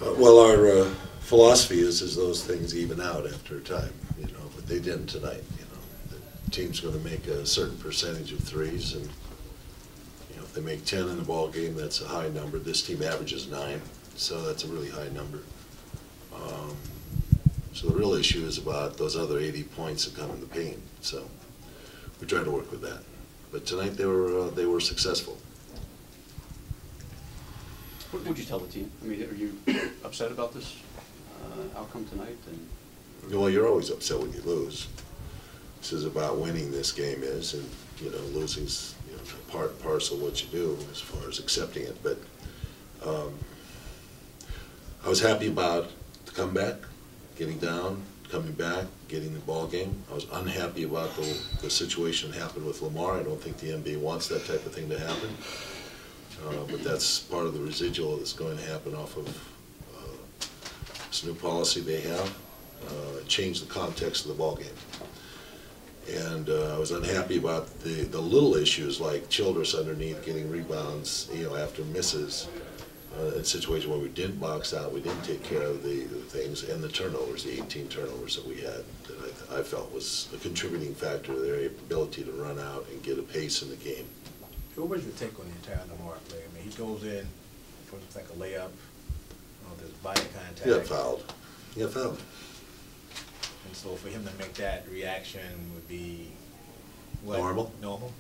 Well, our philosophy is those things even out after a time, but they didn't tonight. The team's going to make a certain percentage of threes, and if they make 10 in the ball game, that's a high number. This team averages 9, so that's a really high number. So the real issue is about those other 80 points that come in the paint. So we try to work with that. But tonight they were successful. What would you tell the team? I mean, are you upset about this outcome tonight? Well, you're always upset when you lose. This is about winning. This game is, and losing's part and parcel of what you do as far as accepting it. But I was happy about the comeback, getting down, coming back, getting the ball game. I was unhappy about the situation that happened with Lamar. I don't think the NBA wants that type of thing to happen. But that's part of the residual that's going to happen off of this new policy they have. Change the context of the ball game. And I was unhappy about the little issues like Childress underneath getting rebounds, after misses. In a situation where we didn't box out, we didn't take care of the things, and the turnovers, the 18 turnovers that we had, that I felt was a contributing factor to their ability to run out and get a pace in the game. What was your take on the entire Lamar play? I mean, he goes in, it's like a layup, there's body contact. He got fouled. And so for him to make that reaction would be what? Normal. Normal?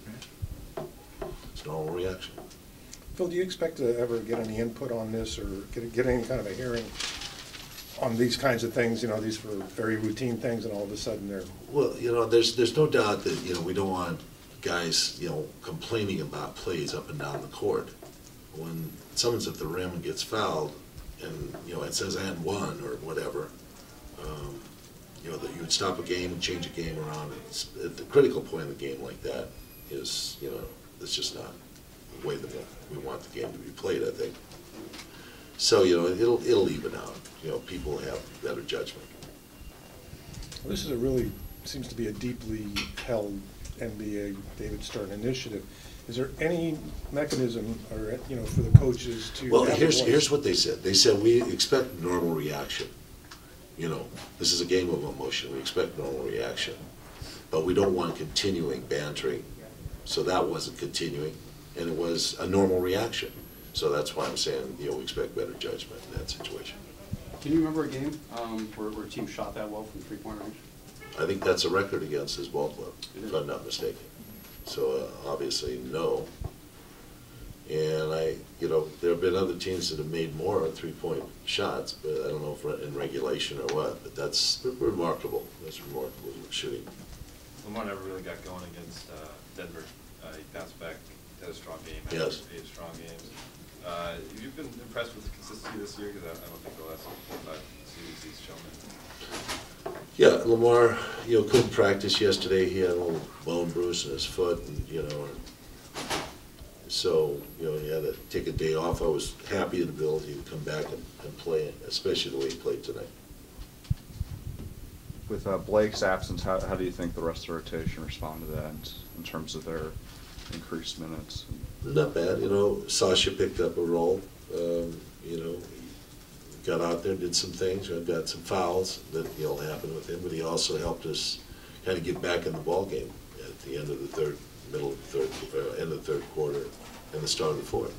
Yeah. It's a normal reaction. Phil, do you expect to ever get any input on this or get any kind of a hearing on these kinds of things? These were very routine things, and all of a sudden they're... Well, there's no doubt that, we don't want guys, complaining about plays up and down the court. When someone's at the rim and gets fouled, and, it says and one or whatever, that you would stop a game and change a game around. At the critical point in the game like that is, it's just not the way that we want the game to be played, I think. So, it'll even out. People have better judgment. Well, this is seems to be a deeply held NBA David Stern initiative. Is there any mechanism, or for the coaches to? Well, here's what they said. They said we expect normal reaction. This is a game of emotion. We expect normal reaction, but we don't want continuing bantering. So that wasn't continuing, and it was a normal reaction. So that's why I'm saying we expect better judgment in that situation. Can you remember a game where a team shot that well from three-point range? I think that's a record against his ball club, if I'm not mistaken. So obviously, no. And there have been other teams that have made more three-point shots, but I don't know if in regulation or what. But that's remarkable. That's remarkable shooting. Lamar never really got going against Denver. He bounced back, had a strong game. Yes. 8 strong games. Have you been impressed with the consistency this year? Because I don't think the last 4 or 5 series he's shown it. Yeah, Lamar, couldn't practice yesterday. He had a little bone bruise in his foot, and so he had to take a day off. I was happy at the ability to come back and play, especially the way he played tonight. With Blake's absence, how do you think the rest of the rotation responded to that in terms of their increased minutes? Not bad. Sasha picked up a role. He got out there, did some things, got some fouls that happened with him, but he also helped us kind of get back in the ball game at the end of the third quarter and the start of the fourth.